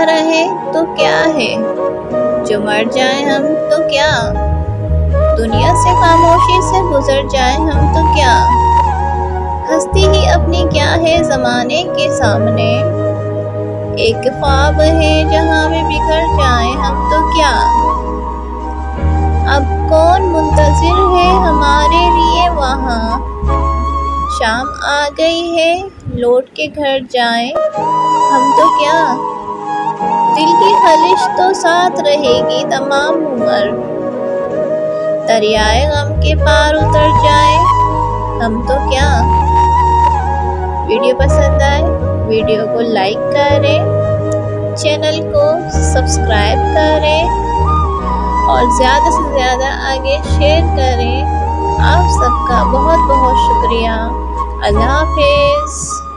रहे तो क्या है, जो मर जाए हम तो क्या, दुनिया से खामोशी से गुजर जाए हम तो क्या, हस्ती ही अपनी क्या है ज़माने के सामने, एक ख्वाब है जहाँ में बिखर जाए हम तो क्या। अब कौन मुंतज़िर है हमारे लिए वहाँ, शाम आ गई है लौट के घर जाए हम तो क्या, दिल की खलिश तो साथ रहेगी तमाम उम्र, दरियाए गम के पार उतर जाए हम तो क्या। वीडियो पसंद आए वीडियो को लाइक करें, चैनल को सब्सक्राइब करें और ज़्यादा से ज़्यादा आगे शेयर करें। आप सबका बहुत बहुत शुक्रिया। अल्लाह हाफ़िज़।